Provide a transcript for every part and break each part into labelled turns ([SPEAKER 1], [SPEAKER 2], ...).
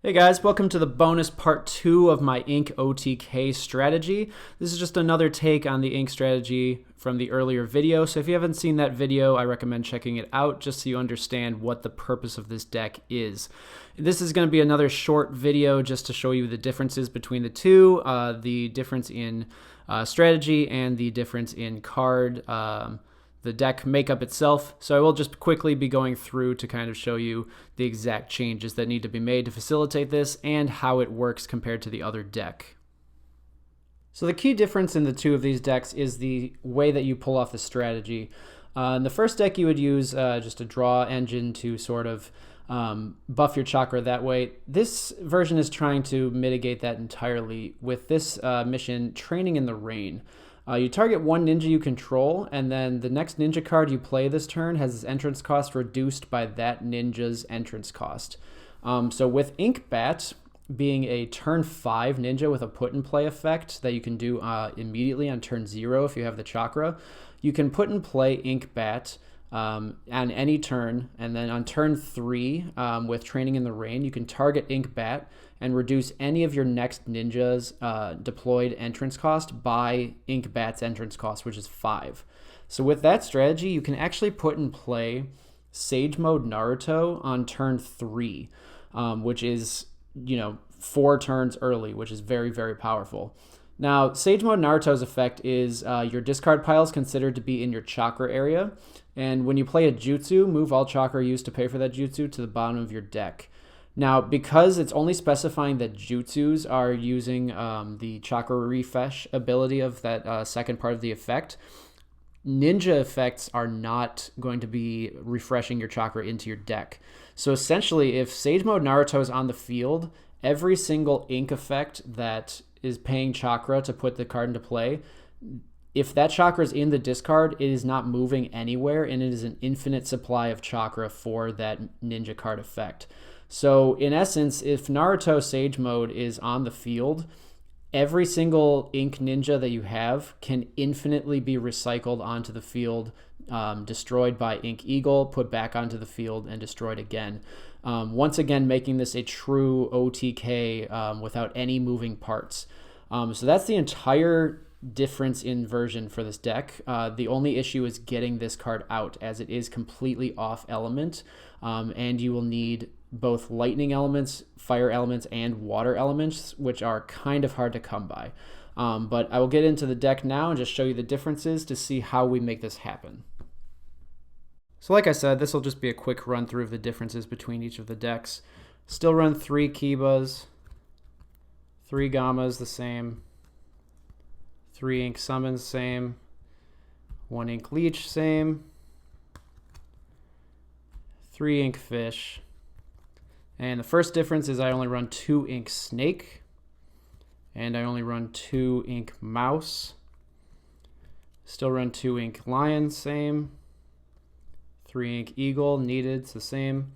[SPEAKER 1] Hey guys, welcome to the bonus part 2 of my Ink OTK strategy. This is just another take on the Ink strategy from the earlier video, so if you haven't seen that video, I recommend checking it out just so you understand what the purpose of this deck is. This is going to be another short video just to show you the differences between the two, the difference in strategy and the difference in card the deck makeup itself. So I will just quickly be going through to kind of show you the exact changes that need to be made to facilitate this and how it works compared to the other deck. So the key difference in the two of these decks is the way that you pull off the strategy. In the first deck you would use just a draw engine to sort of buff your chakra that way. This version is trying to mitigate that entirely with this mission, Training in the Rain. You target one ninja you control, and then the next ninja card you play this turn has its entrance cost reduced by that ninja's entrance cost. So with Ink Bat being a turn 5 ninja with a put and play effect that you can do immediately on turn 0 if you have the chakra, you can put and play Ink Bat on any turn, and then on turn 3 with Training in the Rain, you can target Ink Bat and reduce any of your next ninja's deployed entrance cost by Ink Bat's entrance cost, which is 5. So with that strategy, you can actually put and play Sage Mode Naruto on turn 3, which is, 4 turns early, which is very, very powerful. Now, Sage Mode Naruto's effect is your discard pile is considered to be in your chakra area, and when you play a jutsu, move all chakra used to pay for that jutsu to the bottom of your deck. Now, because it's only specifying that jutsus are using the chakra refresh ability of that second part of the effect, ninja effects are not going to be refreshing your chakra into your deck. So essentially, if Sage Mode Naruto is on the field, every single ink effect that is paying chakra to put the card into play, if that chakra is in the discard, it is not moving anywhere, and it is an infinite supply of chakra for that ninja card effect. So in essence, if Naruto Sage Mode is on the field, every single ink ninja that you have can infinitely be recycled onto the field, destroyed by Ink Eagle, put back onto the field, and destroyed again. Once again, making this a true OTK without any moving parts. So that's the entire difference in version for this deck. The only issue is getting this card out, as it is completely off element, and you will need both lightning elements, fire elements, and water elements, which are kind of hard to come by. But I will get into the deck now and just show you the differences to see how we make this happen. So like I said, this will just be a quick run through of the differences between each of the decks. Still run 3 Kibas, 3 Gamas the same, 3 Ink Summons same, 1 Ink Leech same, 3 Ink Fish, and the first difference is I only run 2 Ink Snake, and I only run 2 Ink Mouse. Still run 2 Ink Lion, same. 3 Ink Eagle, needed, it's the same.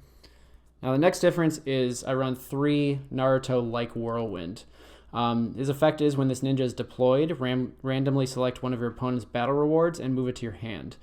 [SPEAKER 1] Now the next difference is I run 3 Naruto Like Whirlwind. His effect is when this ninja is deployed, randomly select one of your opponent's battle rewards and move it to your hand.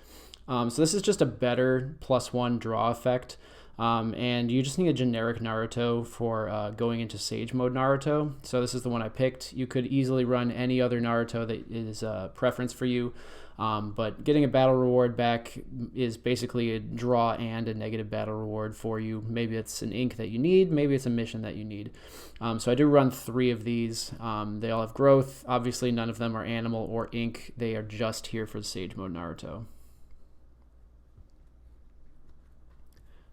[SPEAKER 1] So this is just a better +1 draw effect. And you just need a generic Naruto for going into Sage Mode Naruto. So this is the one I picked. You could easily run any other Naruto that is a preference for you. But getting a battle reward back is basically a draw and a negative battle reward for you. Maybe it's an ink that you need, maybe it's a mission that you need. So I do run 3 of these. They all have growth. Obviously none of them are animal or ink. They are just here for the Sage Mode Naruto.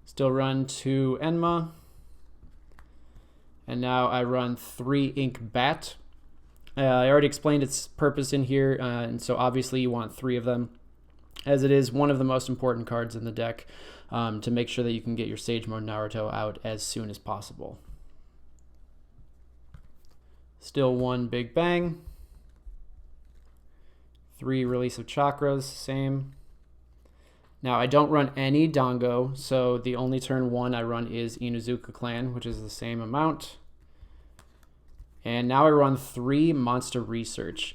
[SPEAKER 1] Still run 2 Enma. And now I run 3 Ink Bat. I already explained its purpose in here, and so obviously you want 3 of them, as it is one of the most important cards in the deck to make sure that you can get your Sage Mode Naruto out as soon as possible. Still 1 Big Bang. 3 Release of Chakras, same. Now, I don't run any Dango, so the only turn 1 I run is Inuzuka Clan, which is the same amount. And now I run 3 Monster Research.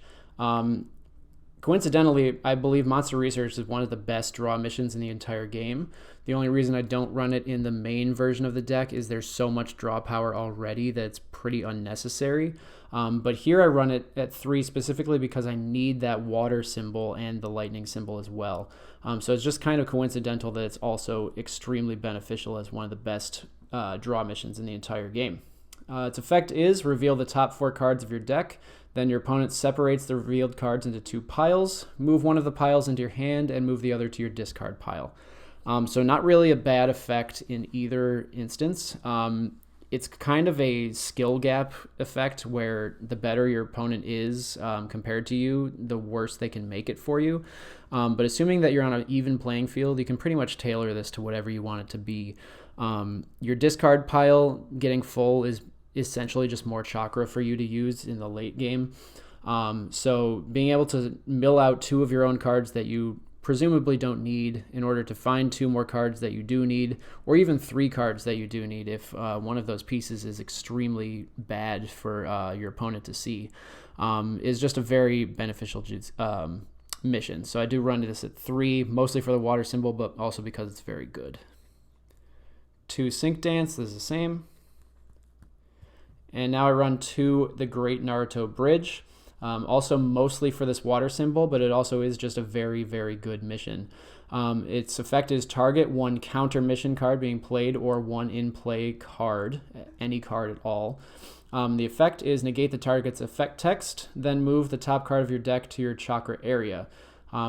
[SPEAKER 1] Coincidentally, I believe Monster Research is one of the best draw missions in the entire game. The only reason I don't run it in the main version of the deck is there's so much draw power already that it's pretty unnecessary. But here I run it at 3 specifically because I need that water symbol and the lightning symbol as well. So it's just kind of coincidental that it's also extremely beneficial as one of the best draw missions in the entire game. Its effect is reveal the top 4 cards of your deck. Then your opponent separates the revealed cards into 2 piles. Move one of the piles into your hand and move the other to your discard pile. So not really a bad effect in either instance. It's kind of a skill gap effect where the better your opponent is compared to you, the worse they can make it for you. But assuming that you're on an even playing field, you can pretty much tailor this to whatever you want it to be. Your discard pile getting full is essentially just more chakra for you to use in the late game. So being able to mill out 2 of your own cards that you presumably don't need in order to find 2 more cards that you do need, or even 3 cards that you do need if one of those pieces is extremely bad for your opponent to see, is just a very beneficial mission. So I do run this at 3, mostly for the water symbol, but also because it's very good. 2 Sync Dance, this is the same. And now I run 2 the Great Naruto Bridge, also mostly for this water symbol, but it also is just a very, very good mission. Its effect is target 1 counter mission card being played or 1 in-play card, any card at all. The effect is negate the target's effect text, then move the top card of your deck to your chakra area.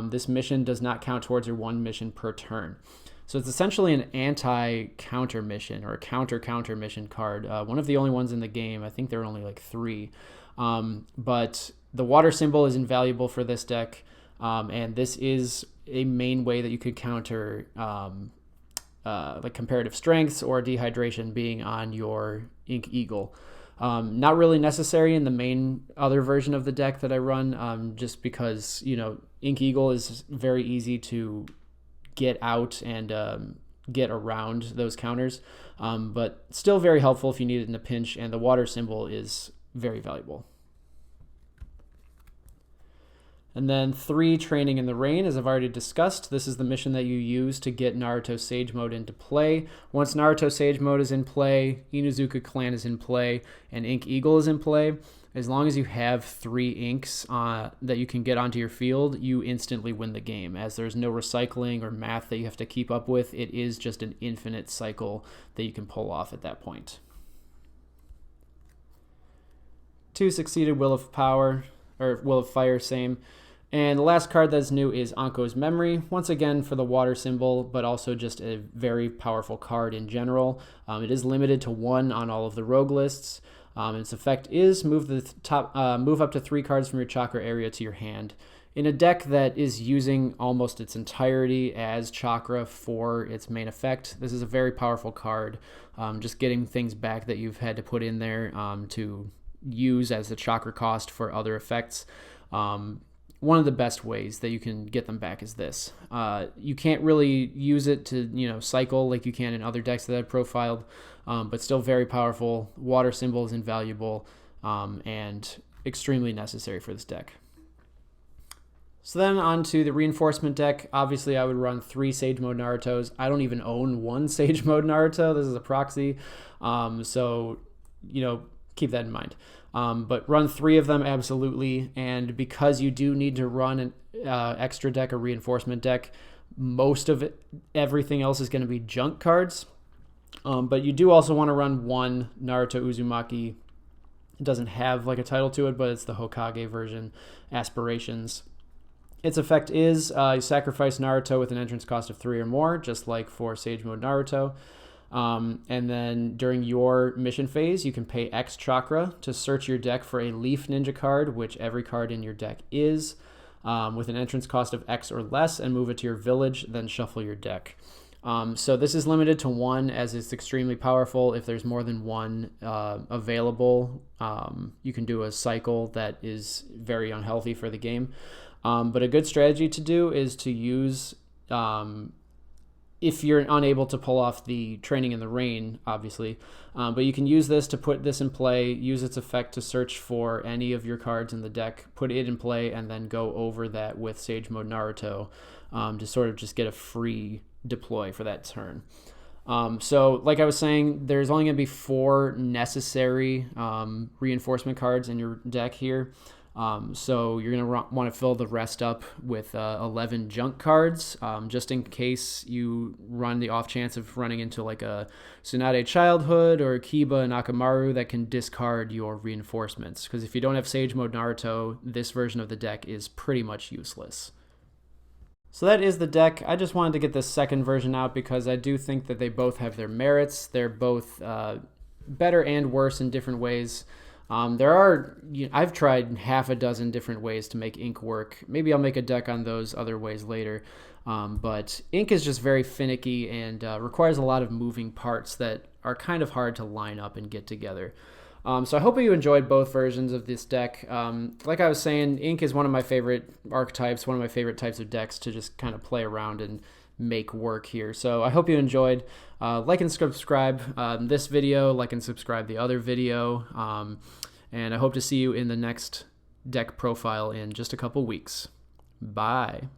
[SPEAKER 1] This mission does not count towards your 1 mission per turn. So it's essentially an anti-counter mission or a counter mission card. One of the only ones in the game. I think there are only like 3. But the water symbol is invaluable for this deck. And this is a main way that you could counter like comparative strengths or dehydration being on your Ink Eagle. Not really necessary in the main other version of the deck that I run, just because, Ink Eagle is very easy to get out and get around those counters, but still very helpful if you need it in a pinch, and the water symbol is very valuable. And then 3 Training in the Rain, as I've already discussed. This is the mission that you use to get Naruto Sage Mode into play. Once Naruto Sage Mode is in play, Inuzuka Clan is in play, and Ink Eagle is in play, as long as you have 3 inks that you can get onto your field, you instantly win the game, as there's no recycling or math that you have to keep up with. It is just an infinite cycle that you can pull off at that point. 2 Succeeded Will of Power, or Will of Fire, same. And the last card that's new is Anko's Memory, once again for the water symbol, but also just a very powerful card in general. It is limited to 1 on all of the rogue lists. Its effect is move up to 3 cards from your chakra area to your hand. In a deck that is using almost its entirety as chakra for its main effect, this is a very powerful card. Just getting things back that you've had to put in there to use as the chakra cost for other effects. One of the best ways that you can get them back is this. You can't really use it to cycle like you can in other decks that I've profiled, but still very powerful. Water symbol is invaluable and extremely necessary for this deck. So then on to the reinforcement deck. Obviously, I would run 3 Sage Mode Narutos. I don't even own 1 Sage Mode Naruto. This is a proxy, so keep that in mind. But run 3 of them absolutely, and because you do need to run an extra deck, a reinforcement deck, most of everything else is going to be junk cards. But you do also want to run 1 Naruto Uzumaki. It doesn't have like a title to it, but it's the Hokage version, Aspirations. Its effect is you sacrifice Naruto with an entrance cost of 3 or more, just like for Sage Mode Naruto. And then during your mission phase, you can pay X chakra to search your deck for a Leaf Ninja card, which every card in your deck is, with an entrance cost of X or less, and move it to your village, then shuffle your deck. So this is limited to 1, as it's extremely powerful. If there's more than 1 available, you can do a cycle that is very unhealthy for the game. But a good strategy to do is to use if you're unable to pull off the Training in the Rain, obviously. But you can use this to put this in play, use its effect to search for any of your cards in the deck, put it in play, and then go over that with Sage Mode Naruto to sort of just get a free deploy for that turn. So like I was saying, there's only going to be 4 necessary reinforcement cards in your deck here. So you're going to want to fill the rest up with 11 junk cards, just in case you run the off chance of running into like a Tsunade Childhood or Kiba Nakamaru that can discard your reinforcements. Because if you don't have Sage Mode Naruto, this version of the deck is pretty much useless. So that is the deck. I just wanted to get this second version out because I do think that they both have their merits. They're both better and worse in different ways. I've tried half a dozen different ways to make Ink work. Maybe I'll make a deck on those other ways later. But Ink is just very finicky and requires a lot of moving parts that are kind of hard to line up and get together. So I hope you enjoyed both versions of this deck. Like I was saying, Ink is one of my favorite archetypes, one of my favorite types of decks to just kind of play around and make work here. So I hope you enjoyed. Like and subscribe this video, like and subscribe the other video. And I hope to see you in the next deck profile in just a couple weeks. Bye.